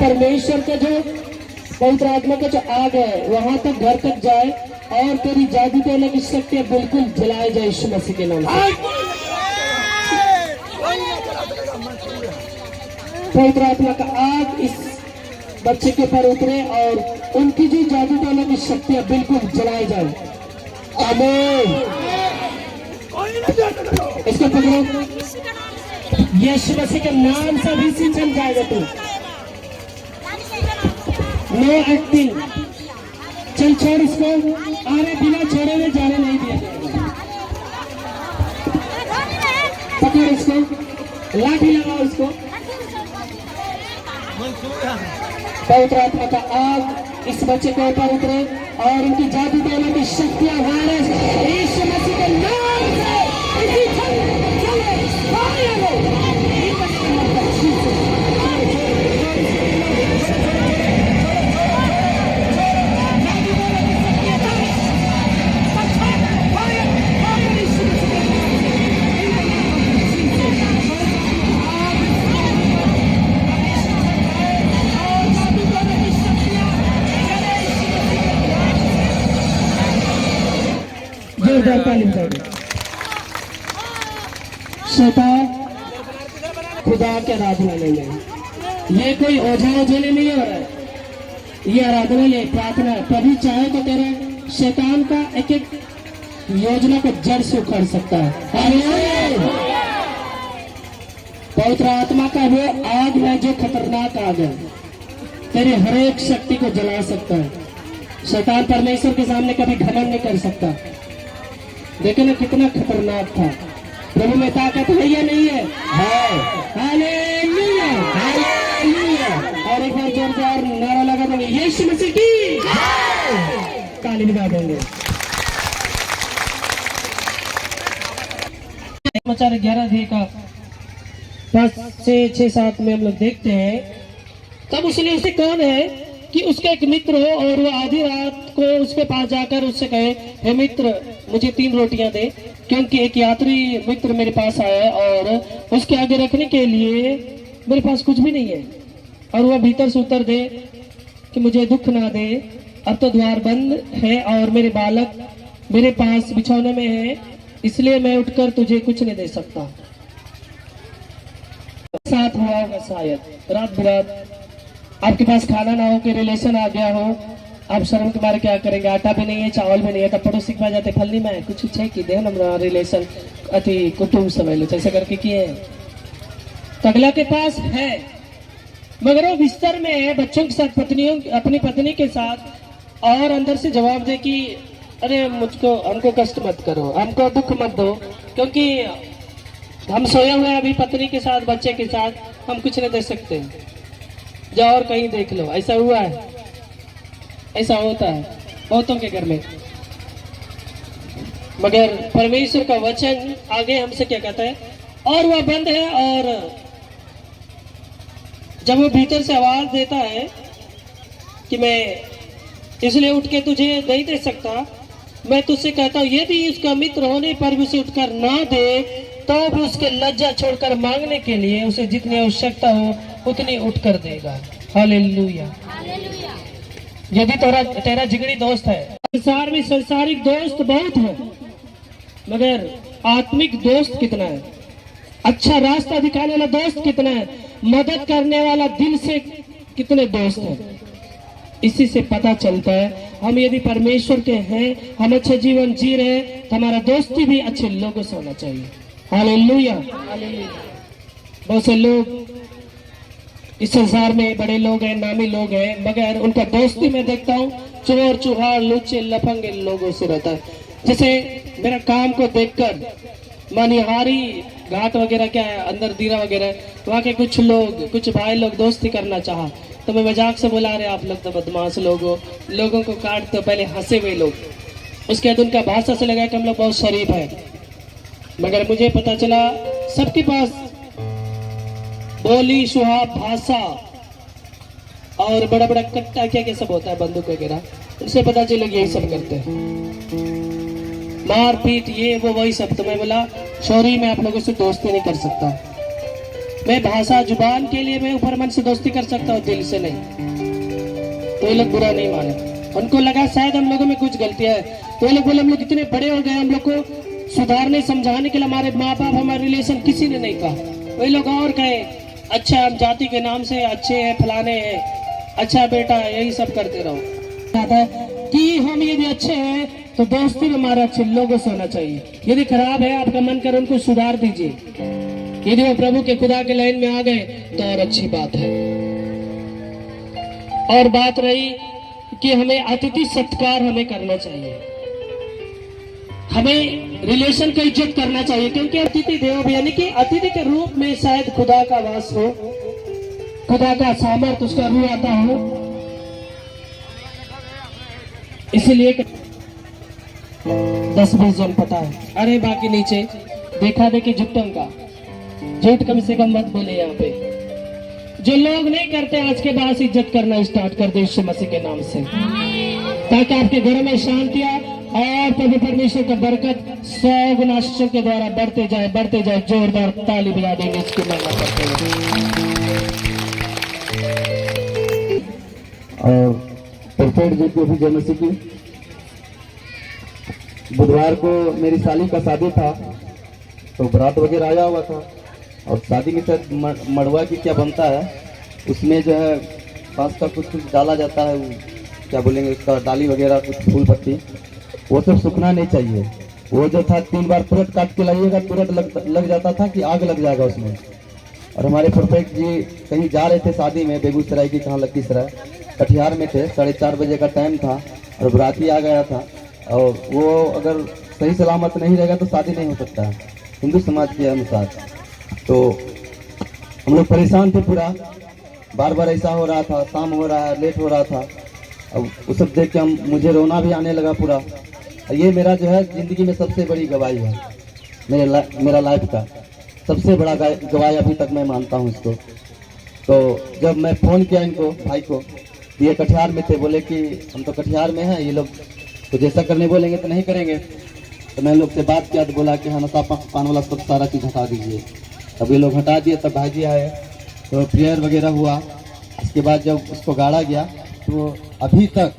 परमेश्वर का जो पवित्र आत्मा का जो आग है वहां तक घर तक जाए और तेरी जादू टोना की शक्तियां बिल्कुल जलाए जाए यीशु मसीह के नाम से। पवित्र आत्मा का आग इस बच्चे के ऊपर उतरे और उनकी जो जादू टोना की शक्तियां बिल्कुल जलाए जाए। आमीन। इसको पकड़ो, यीशु मसीह के नाम से भी सी चल जाएगा तू। नो एक्टिंग, चल छोड़ इसको। अरे बिना छोड़े हुए जाने नहीं दिया जाएगा। पकड़ इसको, लाठी लगाओ इसको। पवित्र आत्मा का आग इस बच्चे के ऊपर उतरे और उनकी जादू टोना की शक्तियां वायरस यीशु मसीह के नाम से इसी शैतान खुदा के आराधना नहीं, ये कोई ओझा ओझले नहीं हो रहा है, ये आराधना ले प्रार्थना है। कभी चाहे तो तेरे शैतान का एक एक योजना को जड़ से उखाड़ सकता है। पवित्र आत्मा का वो आग है जो खतरनाक आग है, तेरी हर एक शक्ति को जला सकता है। शैतान परमेश्वर के सामने कभी घमंड नहीं कर सकता। देखो ना कितना खतरनाक था। प्रभु में ताकत है या नहीं है? Hallelujah, hallelujah. और एक बार जोरदार नारा लगा देंगे, यीशु मसीह की ताली बजा देंगे। समाचार 11 का 5 से 6-7 में हम लोग देखते हैं। तब उसने उसे कौन है कि उसका एक मित्र हो और वो आधी रात को उसके पास जाकर उससे कहे, हे मित्र मुझे 3 रोटियां दे, क्योंकि एक यात्री मित्र मेरे पास आया है और उसके आगे रखने के लिए मेरे पास कुछ भी नहीं है। और वह भीतर से उत्तर दे कि मुझे दुख ना दे, अब तो द्वार बंद है और मेरे बालक मेरे पास बिछौने में है, इसलिए मैं उठकर तुझे कुछ नहीं दे सकता। साथ हुआ होगा शायद रात बिरात आपके पास खाना ना हो कि रिलेशन आ गया हो, आप शर्म के मारे क्या करेंगे, आटा भी नहीं है चावल भी नहीं है, तब पड़ोसी के पास जाते फलनी में कुछ छे कि दे ना रिलेशन अति कुटुंब समझ लो ऐसे करके किए। अगला के पास है मगर वो बिस्तर में है बच्चों के साथ, अपनी पत्नी के साथ, और अंदर से जवाब दे कि अरे हमको कष्ट मत करो, हमको दुख मत दो, क्योंकि हम सोए हुए हैं अभी पत्नी के साथ बच्चे के साथ, हम कुछ नहीं दे सकते, जाओ और कहीं देख लो। ऐसा हुआ है, ऐसा होता है बहुतों के घर में। मगर परमेश्वर का वचन आगे हमसे क्या कहता है, और वह बंद है, और जब वो भीतर से आवाज देता है कि मैं इसलिए उठ के तुझे नहीं दे सकता, मैं तुझसे कहता हूँ यदि उसका मित्र होने पर भी उसे उठकर ना दे तो भी उसके लज्जा छोड़कर मांगने के लिए उसे जितनी आवश्यकता हो उतनी उठकर देगा। हालेलुया। यदि तेरा जिगरी दोस्त है, संसार में संसारिक दोस्त बहुत है, मगर आत्मिक दोस्त कितना है, अच्छा रास्ता दिखाने वाला दोस्त कितना है, मदद करने वाला दिल से कितने दोस्त हैं, इसी से पता चलता है हम यदि परमेश्वर के हैं, हम अच्छा जीवन जी रहे हैं, तो हमारा दोस्ती भी अच्छे लोगों से होना चाहिए। हालेलुया। बहुत से लोग इस संसार में बड़े लोग हैं, नामी लोग हैं, मगर उनका दोस्ती में देखता हूँ चोर चुहार लुच्चे लफंगे लोगों से रहता है। जैसे मेरा काम को देखकर मनिहारी घाट वगैरह क्या है अंदर दीरा वगैरह, वहाँ के कुछ भाई लोग दोस्ती करना चाहा, तो मैं मजाक से बोला रहे आप लोग तो बदमाश लोग हो, लोगों को काट, तो पहले हंसे हुए लोग, उसके बाद उनका भाषा से लगा कि हम लोग बहुत शरीफ है। मगर मुझे पता चला सबके पास बोली सुहाग भाषा और बड़ा बड़ा कट्टा क्या सब होता है, बंदूक वगैरह, उनसे पता चला यही सब करते हैं, मार पीट ये वो वही सब। तो मैं बोला सॉरी मैं आप लोगों से दोस्ती नहीं कर सकता, मैं भाषा जुबान के लिए मैं ऊपर मन से दोस्ती कर सकता हूँ, दिल से नहीं। तो ये लोग बुरा नहीं माने, उनको लगा शायद हम लोगों में कुछ गलतियां है, तो ये लोग बोले हम लोग इतने बड़े हो गए, हम लोग को सुधारने समझाने के लिए हमारे माँ बाप हमारे रिलेशन किसी ने नहीं कहा। वही लोग और कहे अच्छा हम जाति के नाम से अच्छे हैं, फलाने हैं, अच्छा बेटा यही सब करते रहो। कि हम यदि अच्छे हैं तो दोस्ती में हमारा अच्छे लोगों से होना चाहिए, यदि खराब है आपका मन कर उनको सुधार दीजिए। यदि वो प्रभु के खुदा के लाइन में आ गए तो और अच्छी बात है। और बात रही कि हमें अतिथि सत्कार हमें करना चाहिए, हमें रिलेशन का इज्जत करना चाहिए, क्योंकि अतिथि देवो भव, यानी कि अतिथि के रूप में शायद खुदा का वास हो, खुदा का सामर्थ उसका रूह आता हो। इसीलिए 10-20 जन पता है, अरे बाकी नीचे देखा देखी झुट्टों का झूठ कम से कम मत बोले। यहाँ पे जो लोग नहीं करते आज के बाद इज्जत करना स्टार्ट कर दे यीशु मसीह के नाम से, ताकि आपके घर में शांतियां और प्रभु परमेश्वर का बरकत 100 गुना आशीषों के द्वारा बढ़ते जाए बढ़ते जाए। जोरदार ताली बजा देंगे इसकी महिमा करते हुए। और परफेक्ट जी को भी जय मसीह की। बुधवार को मेरी साली का शादी था, तो बारात वगैरह आया हुआ था, और शादी के साथ मड़वा की क्या बनता है, उसमें जो है बांस का कुछ डाला जाता है, क्या बोलेंगे उसका, डाली वगैरह कुछ फूल पत्ती, वो सब सूखना नहीं चाहिए। वो जो था 3 बार तुरंत काट के लाइएगा, तुरंत लग जाता था कि आग लग जाएगा उसमें। और हमारे परफेक्ट जी कहीं जा रहे थे शादी में, बेगूसराय की कहाँ लखीसराय, कटिहार में थे, 4:30 बजे का टाइम था और बराती आ गया था। और वो अगर सही सलामत नहीं रहेगा तो शादी नहीं हो सकता है हिंदू समाज के अनुसार। तो हम लोग परेशान थे पूरा, बार बार ऐसा हो रहा था, शाम हो रहा है, लेट हो रहा था। अब वो सब देख के मुझे रोना भी आने लगा पूरा। ये मेरा जो है ज़िंदगी में सबसे बड़ी गवाही है, मेरा लाइफ का सबसे बड़ा गवाही अभी तक मैं मानता हूँ इसको। तो जब मैं फ़ोन किया इनको भाई को, ये कटिहार में थे, बोले कि हम तो कटिहार में हैं, ये लोग तो जैसा करने बोलेंगे तो नहीं करेंगे। तो मैं लोग से बात किया तो बोला कि हाँ नशा पान वाला सब सारा चीज़ हटा दीजिए। तब ये लोग हटा दिए, तब भाई आए तो प्रेयर वगैरह हुआ। इसके बाद जब उसको गाड़ा गया तो अभी तक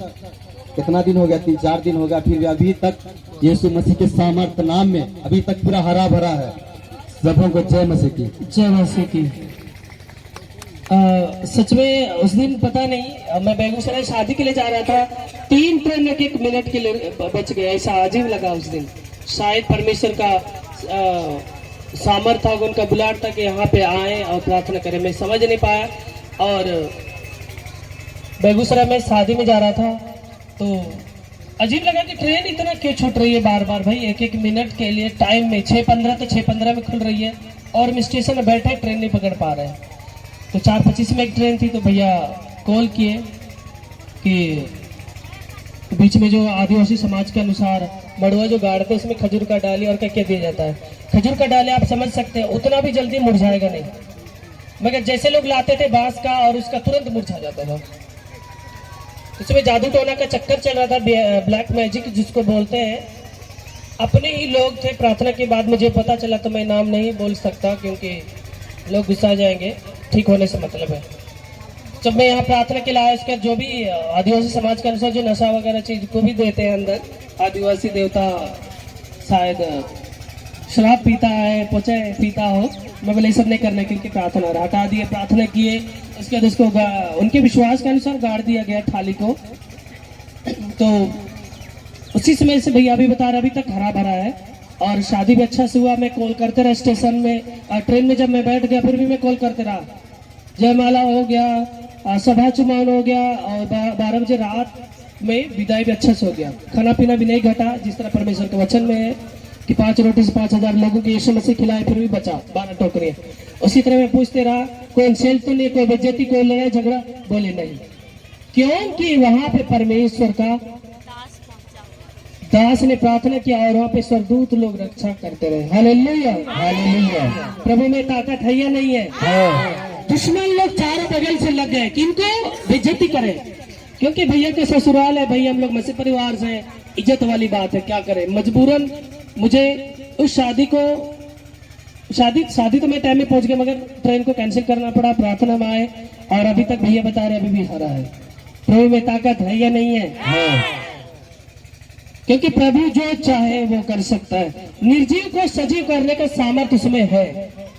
कितना दिन हो गया, 3-4 दिन हो गया, फिर भी अभी तक यीशु मसीह के सामर्थ्य नाम में अभी तक पूरा हरा भरा है। सबों को जय मसीह की। जय मसीह की। सच में उस दिन पता नहीं, मैं बेगूसराय शादी के लिए जा रहा था, 3 ट्रेन 1 मिनट के लिए बच गया, ऐसा अजीब लगा उस दिन। शायद परमेश्वर का सामर्थ्य था, उनका बुलाट था कि यहाँ पे आए और प्रार्थना करें, मैं समझ नहीं पाया। और बेगूसराय में शादी में जा रहा था तो अजीब लगा कि ट्रेन इतना क्यों छूट रही है बार बार। भाई 1-1 मिनट के लिए टाइम में 6:15 तो 6:15 में खुल रही है, और हम स्टेशन में बैठे ट्रेन नहीं पकड़ पा रहे हैं। तो 4:25 में एक ट्रेन थी, तो भैया कॉल किए कि बीच में जो आदिवासी समाज के अनुसार मड़ुआ जो गाड़ते उसमें खजूर का डाली और क्या दिया जाता है। खजूर का डाली आप समझ सकते हैं उतना भी जल्दी मुरझाएगा नहीं, मगर जैसे लोग लाते थे बांस का और उसका तुरंत मुरझा जाता था। इसमें जादू टोना का चक्कर चल रहा था, ब्लैक मैजिक जिसको बोलते हैं। अपने ही लोग थे। प्रार्थना के बाद मुझे पता चला, तो मैं नाम नहीं बोल सकता क्योंकि लोग गुस्सा जाएंगे, ठीक होने से मतलब है। जब मैं यहाँ प्रार्थना के लिए आया, इसका जो भी आदिवासी समाज के अनुसार जो नशा वगैरह चीज को भी देते हैं अंदर, आदिवासी देवता शायद शराब पीता है, पोचे पीता हो, मगर ये सब नहीं करना क्योंकि प्रार्थना हटा दिए। प्रार्थना किए, उसके बाद उसको उनके विश्वास के अनुसार गाड़ दिया गया थाली को। तो उसी समय से भैया अभी बता रहा, अभी तक हरा भरा है और शादी भी अच्छा से हुआ। मैं कॉल करते रहा स्टेशन में, ट्रेन में जब मैं बैठ गया फिर भी मैं कॉल करते रहा। जयमाला हो गया, सभा चुमान हो गया, और 12 बजे रात में विदाई भी अच्छा से हो गया। खाना पीना भी नहीं घटा, जिस तरह परमेश्वर के वचन में है कि 5 रोटी से 5000 लोगों को यीशु मसीह खिलाए, फिर भी बचा 12 टोकरियां। उसी तरह मैं पूछते रहा, कोई इंसल्ट तो नहीं, कोई बेइज्जती, कोई लड़ाई झगड़ा, बोले नहीं, क्योंकि वहां पे परमेश्वर का दास ने प्रार्थना किया और वहाँ पे स्वर्गदूत लोग रक्षा करते रहे। Hallelujah, hallelujah. प्रभु में ताकत है या नहीं है? दुश्मन लोग चारों बगल से लग गए, किनको बेइज्जती करें, क्योंकि भैया के ससुराल है, भैया हम लोग मसीह परिवार से हैं, इज्जत वाली बात है, क्या करें। मजबूरन मुझे उस शादी को शादी शादी तो मैं टाइम में पहुंच गया, मगर ट्रेन को कैंसिल करना पड़ा, प्रार्थना में आए और अभी तक भैया बता रहे अभी भी हरा है। प्रभु में ताकत है या नहीं है? क्योंकि प्रभु जो चाहे वो कर सकता है। निर्जीव को सजीव करने का सामर्थ्य उसमें है।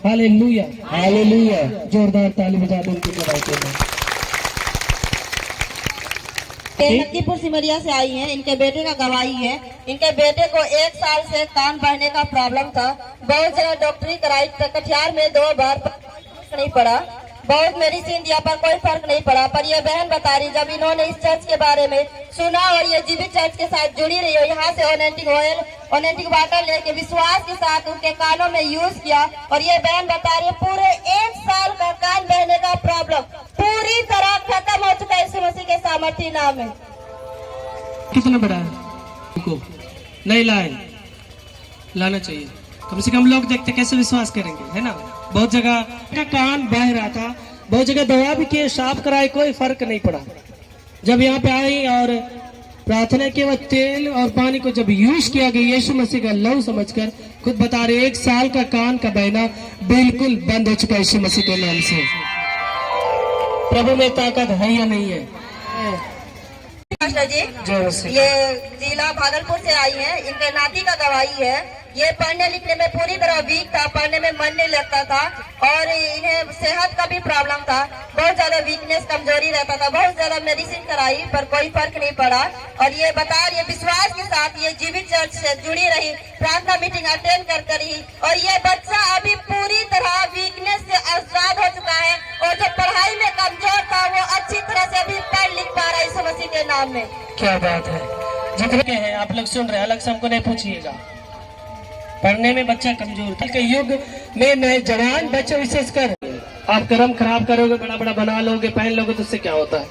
Hallelujah, hallelujah. जोरदार ताली बजा दो उनकी गवाही के लिए। लखीमपुर सिमरिया से आई हैं। इनके बेटे का गवाही है। इनके बेटे को 1 साल से कान बहने का प्रॉब्लम था। बहुत जगह डॉक्टरी कराई, कटिहार में 2 बार, फर्क नहीं पड़ा। बहुत मेडिसिन दिया पर कोई फर्क नहीं पड़ा। पर ये बहन बता रही, जब इन्होंने इस चर्च के बारे में सुना और ये जीवित चर्च के साथ जुड़ी रही हो, यहाँ से ओनेंटिक ऑयल, ओनेंटिक वाटर लेके विश्वास के साथ उनके कानों में यूज किया। और ये बहन बता रही है पूरे 1 साल का कान बहने का प्रॉब्लम पूरी तरह खत्म हो चुका है यीशु मसीह के सामर्थ्य नाम में। कितना बड़ा है उनको नहीं लाए, लाना चाहिए। कम से कम लोग देखते कैसे विश्वास करेंगे, है ना। बहुत जगह का कान बह रहा था, बहुत जगह दवा भी किए, साफ कराए, कोई फर्क नहीं पड़ा। जब यहाँ पे आई और प्रार्थना के बाद तेल और पानी को जब यूज किया गया यीशु मसीह का लव समझकर, खुद बता रहे 1 साल का कान का बहना बिल्कुल बंद हो चुका है यीशु मसीह के नाम से। प्रभु में ताकत है या नहीं है? मास्टर जी, ये जिला भागलपुर से आई हैं। इनके नाती का गवाही है। ये पढ़ने लिखने में पूरी तरह वीक था, पढ़ने में मन नहीं लगता था और इन्हें सेहत का भी प्रॉब्लम था। बहुत ज्यादा वीकनेस, कमजोरी रहता था। बहुत ज्यादा मेडिसिन कराई पर कोई फर्क नहीं पड़ा। और ये बता रही विश्वास के साथ ये जीवित चर्च से जुड़ी रही, प्रार्थना मीटिंग अटेंड कर रही। और ये बच्चा अभी पूरी तरह वीकनेस से आजाद हो चुका है और जो पढ़ाई में कमजोर था वो अच्छी तरह से अभी पढ़ लिख पा रहा है यीशु मसीह के नाम में। क्या बात है। जितने हैं आप लोग सुन रहे हैं, अलग से हमको नहीं पूछिएगा। पढ़ने में बच्चा कमजोर था। के युग में नए जवान बच्चे विशेषकर आप कर्म खराब करोगे, बड़ा बड़ा बना लोगे, पहन लोगे, तो उससे क्या होता है?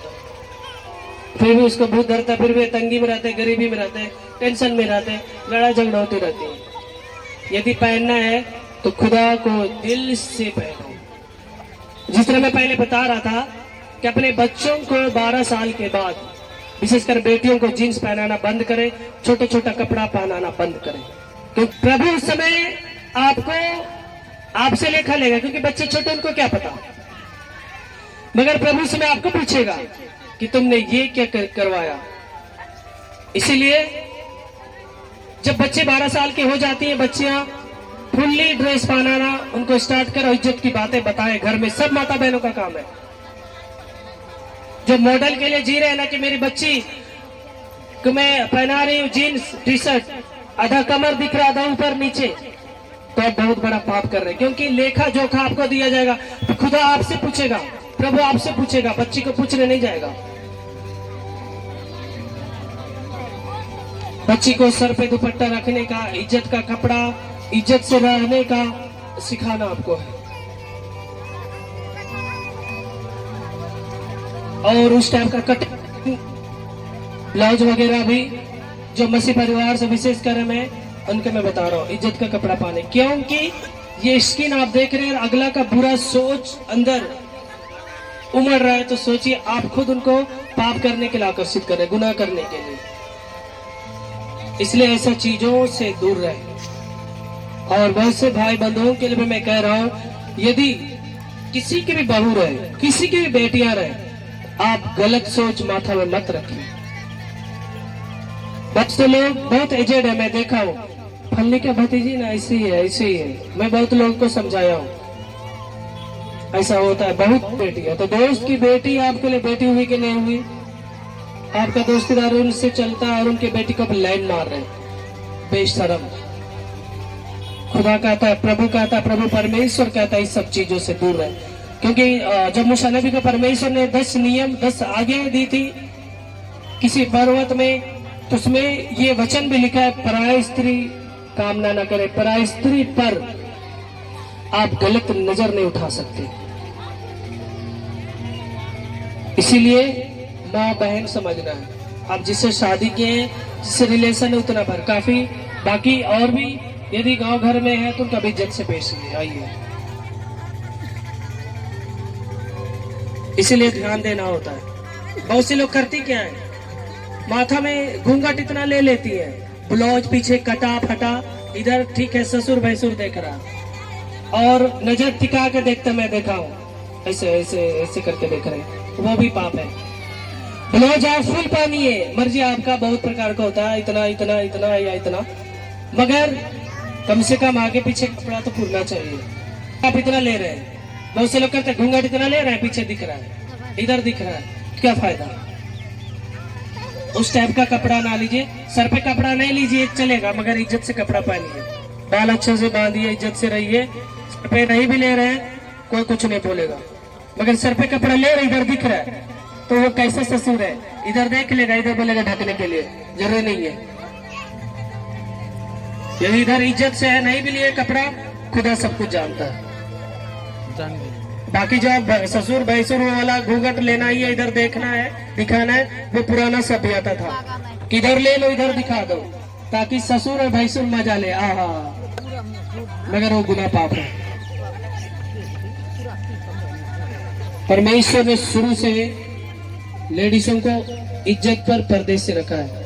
फिर भी उसको भूत धरता, फिर भी तंगी में रहते, गरीबी में रहते, टेंशन में रहते, लड़ाई झगड़ा होती रहती है। यदि पहनना है तो खुदा को दिल से पहनो। जिस तरह मैं पहले बता रहा था कि अपने बच्चों को 12 साल के बाद, विशेषकर बेटियों को जीन्स पहनाना बंद करें, छोटा छोटा कपड़ा पहनाना बंद करें। तो प्रभु उस समय आपको आपसे लेखा लेगा, क्योंकि बच्चे छोटे, उनको क्या पता। मगर प्रभु उस समय आपको पूछेगा कि तुमने ये क्या करवाया। इसीलिए जब बच्चे 12 साल के हो जाती हैं, बच्चियां फुल्ली ड्रेस पहनाना उनको स्टार्ट करो, इज्जत की बातें बताए घर में। सब माता बहनों का काम है। जो मॉडल के लिए जी रहे हैं ना कि मेरी बच्ची को मैं पहना रही हूँ जीन्स टी शर्ट, आधा कमर दिख रहा, आधा ऊपर नीचे, तो आप बहुत बड़ा पाप कर रहे हैं। क्योंकि लेखा जोखा आपको दिया जाएगा, तो खुदा आपसे पूछेगा, प्रभु आपसे पूछेगा, बच्ची को पूछने नहीं जाएगा। बच्ची को सर पे दुपट्टा रखने का, इज्जत का कपड़ा, इज्जत से रहने का सिखाना आपको है। और उस टाइप का कट ब्लाउज वगैरह भी जो मसीह परिवार से विशेष कर मैं उनके मैं बता रहा हूँ, इज्जत का कपड़ा पाने। क्योंकि ये स्किन आप देख रहे हैं, अगला का बुरा सोच अंदर उमड़ रहा है, तो सोचिए आप खुद उनको पाप करने के लिए आकर्षित कर रहे, गुनाह करने के लिए। इसलिए ऐसा चीजों से दूर रहे। और बहुत से भाई बंधुओं के लिए भी मैं कह रहा हूँ, यदि किसी की भी बहू रहे, किसी की भी बेटियां रहे, आप गलत सोच माथा में मत रखिए। बच्चे लोग बहुत एजेड है, मैं देखा हूँ, फलने का भतीजी ना ऐसे ही है, ऐसे ही है। मैं बहुत लोगों को समझाया हूँ, ऐसा होता है। बहुत बेटी है तो दोस्त की बेटी आपके लिए बेटी हुई कि नहीं हुई, आपका दोस्तीदार उनसे चलता है और उनके बेटी को लाइन मार रहे, बेशरम। खुदा कहता है, प्रभु कहता है, प्रभु परमेश्वर कहता है, इस सब चीजों से दूर रहे। क्योंकि जब मूसा नबी को परमेश्वर ने 10 नियम 10 आज्ञाएं दी थी किसी पर्वत में, तो उसमें ये वचन भी लिखा है, पराय स्त्री कामना न करे। पराय स्त्री पर आप गलत नजर नहीं उठा सकते। इसीलिए माँ बहन समझना है। आप जिससे शादी किए हैं, जिससे रिलेशन है, उतना भर काफी। बाकी और भी यदि गांव घर में है तो कभी इज्जत से पेश आइए। इसीलिए ध्यान देना होता है। बहुत से लोग करती क्या है, माथा में घूंघट इतना ले लेती है, ब्लाउज पीछे कटा फटा, इधर ठीक है ससुर भैसुर देख रहा, और नजर टिका के देखते मैं देखा हूँ, ऐसे ऐसे ऐसे करके देख रहे हैं, वो भी पाप है। ब्लाउज आप फुल पहनिए, मर्जी आपका, बहुत प्रकार का होता है, इतना इतना इतना या इतना, मगर कम से कम आगे पीछे कपड़ा तो पूरना चाहिए। आप इतना ले रहे हैं, बहुत से लोग करते हैं घूंघट इतना ले रहे हैं, पीछे दिख रहा है, इधर दिख रहा है, क्या फायदा। उस टाइप का कपड़ा ना लीजिए, सर पे कपड़ा नहीं लीजिए चलेगा, मगर इज्जत से कपड़ा पहनिए, बाल अच्छे से बांधिए, इज्जत से रहिए। सर पे नहीं भी ले रहे हैं कोई कुछ नहीं बोलेगा, मगर सर पे कपड़ा ले रहे इधर दिख रहा है तो वो कैसे ससुर है, इधर देख लेगा, इधर बोलेगा ढकने के लिए, जरूरी नहीं है। यदि इधर इज्जत से है, नहीं भी लिए कपड़ा, खुदा सब कुछ जानता है। बाकी जो ससुर भैसुर वाला घूंघट लेना ही है, इधर देखना है, दिखाना है, वो पुराना सभ्यता था, इधर ले लो इधर दिखा दो, ताकि ससुर और भैसुर मजा ले। आहा, मगर वो गुनाह पाप है। परमेश्वर ने शुरू से लेडीजों को इज्जत पर पर्दे से रखा है।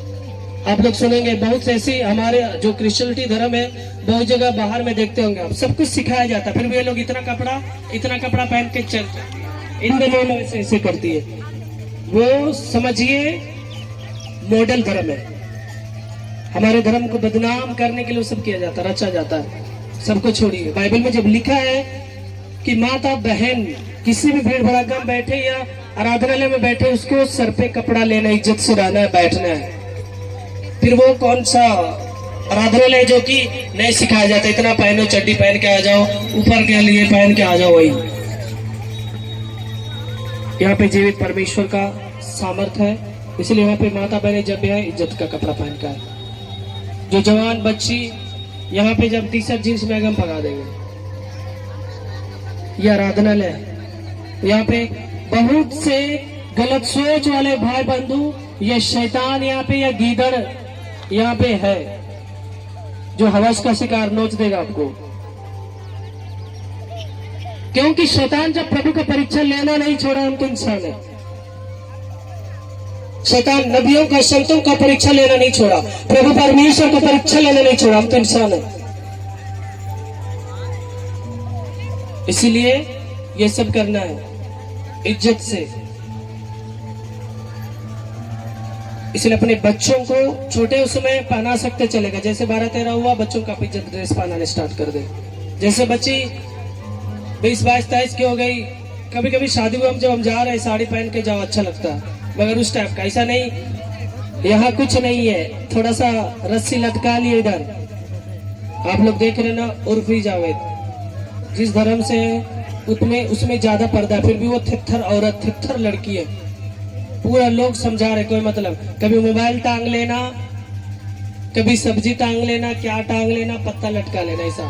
आप लोग सुनेंगे बहुत ऐसी, हमारे जो क्रिश्चियनिटी धर्म है, बहुत जगह बाहर में देखते होंगे आप, सब कुछ सिखाया जाता है, फिर भी ये लोग इतना कपड़ा पहन के चलते हैं। इन दोनों लोग ऐसे ऐसे करती है, वो समझिए मॉडल धर्म है। हमारे धर्म को बदनाम करने के लिए सब किया जाता है, रचा जाता है। सबको छोड़िए, बाइबल में जब लिखा है कि माता बहन किसी भी भीड़ भड़ाका में बैठे या आराधनालय में बैठे, उसको सर पे कपड़ा लेना, इज्जत से रहना है, बैठना है। फिर वो कौन सा आराधनालय जो कि नहीं सिखाया जाता, इतना पहनो, चड्डी पहन के आ जाओ, ऊपर के लिए पहन के आ जाओ, वही। यहाँ पे जीवित परमेश्वर का सामर्थ है, इसलिए यहाँ पे माता बहने जब भी है, इज्जत का कपड़ा पहन का है। जो जवान बच्ची यहाँ पे जब टी शर्ट जींस में हम भगा देंगे। यह आराधनालय है, यहाँ पे बहुत से गलत सोच वाले भाई बंधु, ये शैतान यहाँ पे, या गीदड़ यहाँ पे है, जो हवस का शिकार नोच देगा आपको। क्योंकि शैतान जब प्रभु का परीक्षा लेना नहीं छोड़ा, हम तो इंसान है। शैतान नबियों का, संतों का परीक्षा लेना नहीं छोड़ा, प्रभु परमेश्वर का परीक्षा लेना नहीं छोड़ा, हम तो इंसान है। इसीलिए ये सब करना है इज्जत से। इसलिए अपने बच्चों को छोटे उसमें पहना सकते चलेगा, जैसे 12-13 हुआ, बच्चों का इज्जत ड्रेस पहनाने स्टार्ट कर दे। जैसे बच्ची 20-22-23 की हो गई, कभी कभी शादी में जब हम जा रहे हैं साड़ी पहन के जाओ, अच्छा लगता है, मगर उस टाइप का ऐसा नहीं। यहाँ कुछ नहीं है, थोड़ा सा रस्सी लटका लिए इधर, आप लोग देख रहे ना, उर्फी जावेद जिस धर्म से उसमें ज्यादा पर्दा, फिर भी वो थित्थर औरत, थित्थर लड़की है। पूरा लोग समझा रहे, कोई मतलब, कभी मोबाइल टांग लेना, कभी सब्जी टांग लेना, क्या टांग लेना, पत्ता लटका लेना, ऐसा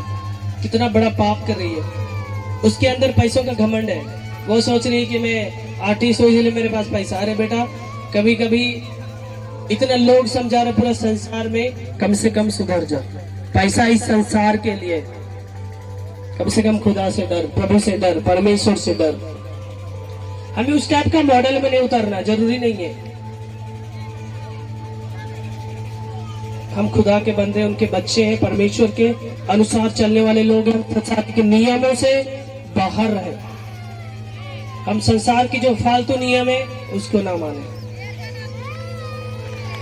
कितना बड़ा पाप कर रही है। उसके अंदर पैसों का घमंड है, वो सोच रही है कि मैं आर्टिस्ट हूँ इसलिए मेरे पास पैसा। अरे बेटा, कभी कभी इतना लोग समझा रहे पूरा संसार में, कम से कम सुधर जाओ। पैसा इस संसार के लिए, कम से कम खुदा से डर, प्रभु से डर, परमेश्वर से डर। हमें उस टाइप का मॉडल में नहीं उतरना, जरूरी नहीं है। हम खुदा के बंदे, उनके बच्चे हैं, परमेश्वर के अनुसार चलने वाले लोग हैं। संसार के नियमों से बाहर रहे, हम संसार की जो फालतू नियम है उसको ना माने।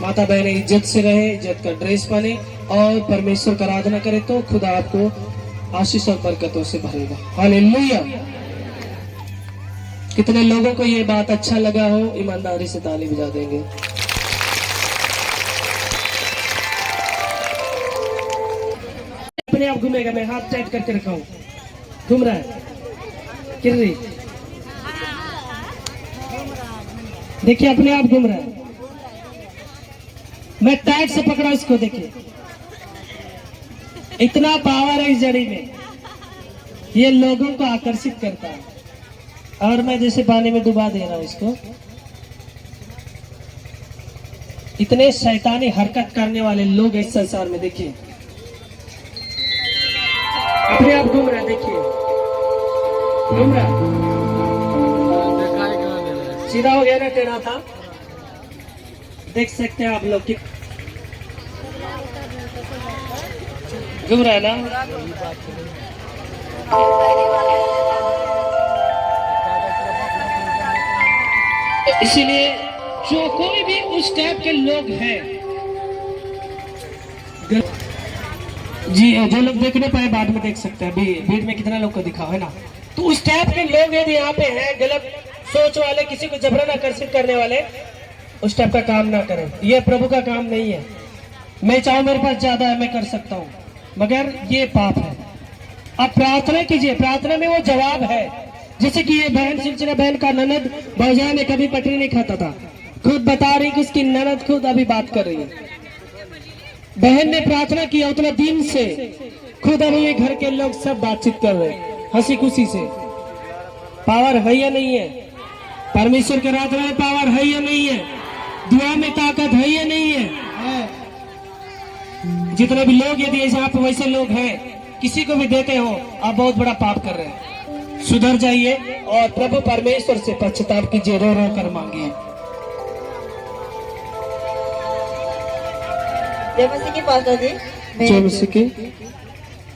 माता बहने इज्जत से रहे, इज्जत का ड्रेस पहने और परमेश्वर का आराधना करे, तो खुदा आपको आशीष और बरकतों से भरेगा। हालेलुया। कितने लोगों को ये बात अच्छा लगा हो, ईमानदारी से ताली बजा देंगे। अपने आप घूमेगा, मैं हाथ टाइट करके रखा हूं, घूम रहा है, गिर रही, देखिए अपने आप घूम रहा है। मैं टाइट से पकड़ा इसको, देखिए इतना पावर है इस जड़ी में, ये लोगों को आकर्षित करता है। और मैं जैसे पानी में डुबा दे रहा हूं इसको। इतने शैतानी हरकत करने वाले लोग इस संसार में, देखिए अपने आप घूम रहा है, देखिए घूम रहा है, सीधा हो गया ना, टेढ़ा था, देख सकते हैं आप लोग कि घूम रहा है ना। इसीलिए जो कोई भी उस टाइप के लोग हैं, जी जो लोग देख नहीं पाए बाद में देख सकते हैं, अभी भीड़ में कितना लोग को दिखा है ना, तो उस टाइप के लोग यदि यहाँ पे हैं, गलत सोच वाले, किसी को जबरन आकर्षित करने वाले, उस टाइप का काम ना करें। ये प्रभु का काम नहीं है। मैं चाहूँ मेरे पास ज्यादा है, मैं कर सकता हूँ, मगर ये पाप है। आप प्रार्थना कीजिए, प्रार्थना में वो जवाब है। जैसे कि ये बहन, सिलसिला बहन का ननद भौजाई में कभी पटरी नहीं खाता था, खुद बता रही कि उसकी ननद खुद अभी बात कर रही है। बहन ने प्रार्थना किया उतना दिन से, खुद अभी घर के लोग सब बातचीत कर रहे हैं हंसी खुशी से। पावर है या नहीं है? परमेश्वर के रात में पावर है या नहीं है? दुआ में ताकत है या नहीं है? जितने भी लोग यदि ऐसे आप वैसे लोग हैं, किसी को भी देते हो, आप बहुत बड़ा पाप कर रहे हैं। सुधर जाइए और प्रभु परमेश्वर से पश्चाताप कीजिए, रो रो कर मांगिए। जय मसीह की पास्टर जी। जय मसीह की।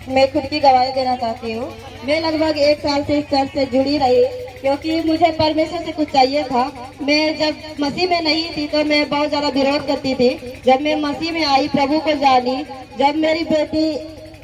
मैं खुद की गवाही देना चाहती हूँ। मैं लगभग 1 साल से इस चर्च से जुड़ी रही, क्योंकि मुझे परमेश्वर से कुछ चाहिए था। मैं जब मसीह में नहीं थी तो मैं बहुत ज्यादा विरोध करती थी। जब मैं मसीह में आई, प्रभु को जानी, जब मेरी बेटी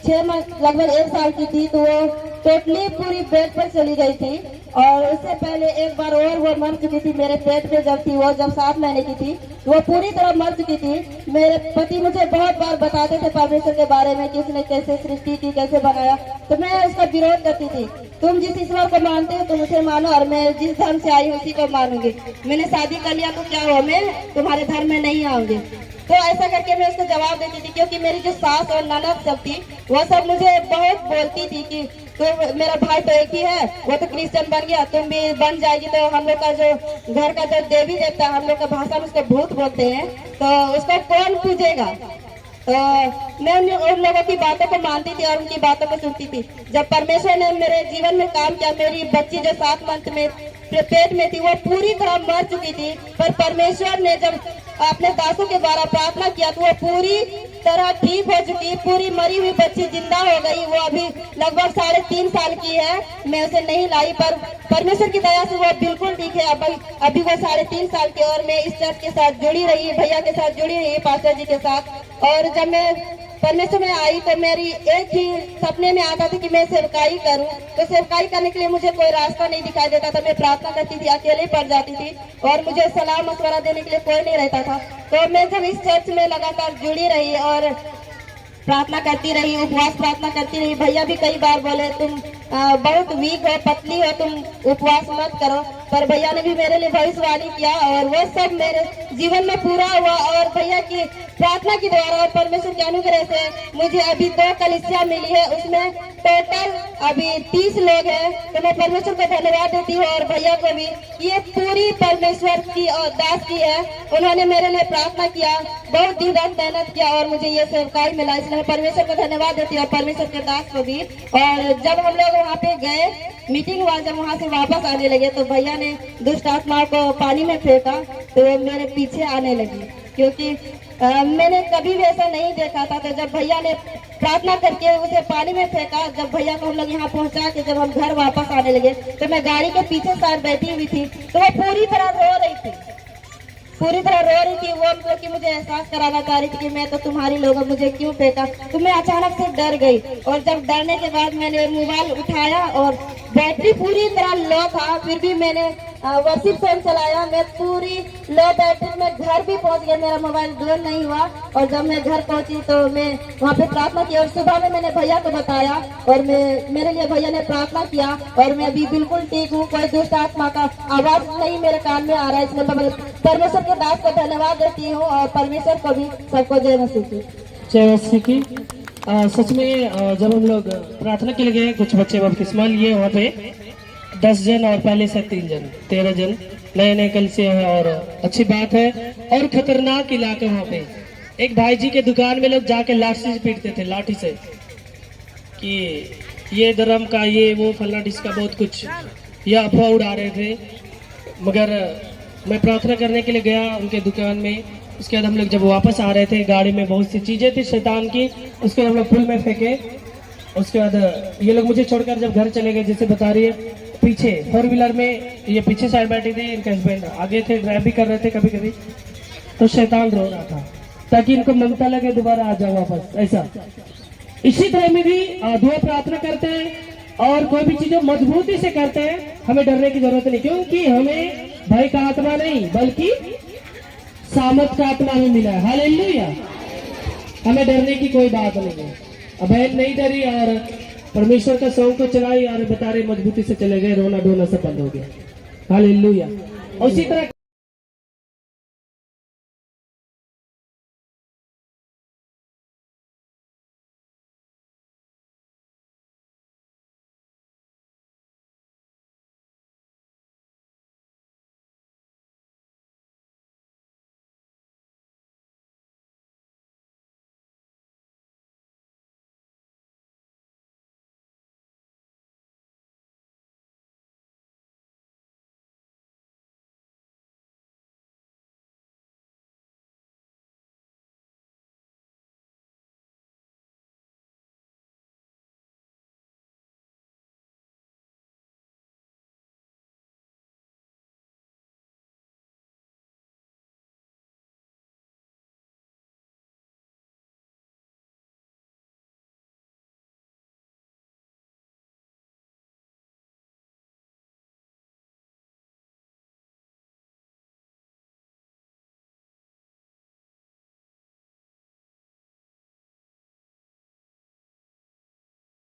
6 लगभग 1 साल की थी, तो वो टोटली पूरी बेड पर चली गई थी। और उससे पहले एक बार और वो मर चुकी थी मेरे पेट में, जब थी वो, जब 7 महीने की थी, वो पूरी तरह मर चुकी थी। मेरे पति मुझे बहुत बार बताते थे परमेश्वर के बारे में कि उसने कैसे सृष्टि की, कैसे बनाया, तो मैं उसका विरोध करती थी। तुम जिस ईश्वर को मानते हो तुम उसे मानो, और मैं जिस धर्म से आई हूँ उसी को मानूंगी। मैंने शादी कर लिया तो क्या हुआ, मैं तुम्हारे धर्म में नहीं आऊंगी। तो ऐसा करके मैं उसको जवाब देती थी, क्योंकि मेरी जो सास और ननद सब थी, वो सब मुझे बहुत बोलती थी कि तो मेरा भाई तो एक ही है, वो तो क्रिश्चियन बन गया, तुम भी बन जाएगी तो हम लोग का जो घर का जो देवी देवता, हम लोग का भाषा में उसको भूत बोलते हैं, तो उसको कौन पूजेगा। तो मैं उन लोगों की बातों को मानती थी और उनकी बातों को सुनती थी। जब परमेश्वर ने मेरे जीवन में काम किया, मेरी बच्ची जो 7 मंथ में पेट में थी, वो पूरी तरह मर चुकी थी, पर परमेश्वर ने जब अपने दासों के द्वारा प्रार्थना किया तो वो पूरी तरह ठीक हो चुकी। पूरी मरी हुई बच्ची जिंदा हो गई। वो अभी लगभग 3.5 साल की है। मैं उसे नहीं लाई, पर परमेश्वर की दया से वो बिल्कुल ठीक है। अभी वो 3.5 साल की, और मैं इस चर्च के साथ जुड़ी रही, भैया के साथ जुड़ी रही, पास्टर जी के साथ। और जब मैं परमेश्वर में आई तो मेरी एक ही सपने में आता था कि मैं सेवकाई करूं। तो सेवकाई करने के लिए मुझे कोई रास्ता नहीं दिखाई देता था। मैं प्रार्थना करती थी, अकेले पड़ जाती थी, और मुझे सलाह मशवरा देने के लिए कोई नहीं रहता था। तो मैं जब इस चर्च में लगातार जुड़ी रही और प्रार्थना करती रही, उपवास प्रार्थना करती रही, भैया भी कई बार बोले तुम बहुत वीक हो, पतली हो, तुम उपवास मत करो, पर भैया ने भी मेरे लिए भविष्यवाणी किया और वो सब मेरे जीवन में पूरा हुआ। और भैया की प्रार्थना के द्वारा और परमेश्वर के अनुग्रह से मुझे अभी 2 कलीसिया मिली है, उसमें टोटल अभी 30 लोग हैं। तो मैं परमेश्वर को धन्यवाद देती हूँ और भैया को भी। ये पूरी परमेश्वर की और दास की है। उन्होंने मेरे लिए प्रार्थना किया, बहुत दिन रात मेहनत किया और मुझे ये सेवकाई मिला, इसलिए मैं परमेश्वर को धन्यवाद देती हूँ और परमेश्वर के दास को भी। और जब हम लोग वहाँ पे गए, मीटिंग हुआ, जब वहाँ से वापस आने लगे तो भैया ने दुष्ट आत्माओं को पानी में फेंका, तो वो मेरे पीछे आने लगी, क्योंकि मैंने कभी भी ऐसा नहीं देखा था। तो जब भैया ने प्रार्थना करके उसे पानी में फेंका, जब भैया को हम लोग यहाँ पहुँचा के जब हम घर वापस आने लगे, तो मैं गाड़ी के पीछे साथ बैठी हुई थी, तो वो पूरी तरह रो रही थी, पूरी तरह रो रही थी। वो मतलब कि मुझे एहसास कराना चाह रही थी कि मैं तो तुम्हारी लोग, मुझे क्यों फेंका। तो मैं अचानक से डर गई, और जब डरने के बाद मैंने मोबाइल उठाया और बैटरी पूरी तरह लो था, फिर भी मैंने वर्शिप सॉन्ग चलाया। मैं पूरी लो बैटरी में घर भी पहुंच गया, मेरा मोबाइल डाउन नहीं हुआ। और जब मैं घर पहुंची तो मैं वहाँ पे प्रार्थना की, और सुबह में मैंने भैया को बताया, और मेरे लिए भैया ने प्रार्थना किया, और मैं अभी बिल्कुल ठीक हूँ। कोई दुष्ट आत्मा का आवाज नहीं मेरे कान में आ रहा है, इसलिए मैं परमेश्वर के दास को धन्यवाद देती हूँ और परमेश्वर को भी। सबको जय मसीह की। जय मसीह की। सच में जब हम लोग प्रार्थना के लिए गए, कुछ बच्चे बपतिस्मा लिए वहाँ पे 10 जन, और पहले से 3 जन, 13 जन नए कल से है, और अच्छी बात है। और खतरनाक इलाके वहाँ पे, एक भाई जी के दुकान में लोग जाके लाठी से पीटते थे, लाठी से, कि ये धर्म का, ये वो फलना डिस्का, बहुत कुछ ये अफवाह उड़ा रहे थे। मगर मैं प्रार्थना करने के लिए गया उनके दुकान में। उसके बाद हम लोग जब वापस आ रहे थे, गाड़ी में बहुत सी चीजें थी शैतान की, उसके हम लोग पुल में फेंके, उसके बाद ये लोग मुझे छोड़कर जब घर चले गए, जैसे बता रही है, पीछे 4 व्हीलर में ये पीछे साइड बैठी थी, इनके हस्बैंड आगे थे, ड्राइव भी कर रहे थे कभी कभी। तो शैतान रो रहा था ताकि इनको ममता लगे दोबारा आ जाओ वापस, ऐसा। इसी तरह में भी दुआ प्रार्थना करते हैं और कोई भी चीजों मजबूती से करते हैं, हमें डरने की जरूरत नहीं, क्योंकि हमें भय का आत्मा नहीं बल्कि सामर्थ का आत्मा हमें मिला है। हालेलुया। हमें डरने की कोई बात नहीं है। अब बहन नहीं डरी और परमेश्वर का सॉन्ग को चलाई और बता रहे मजबूती से चले गए, रोना धोना सब बंद हो गया। हालेलुया। उसी तरह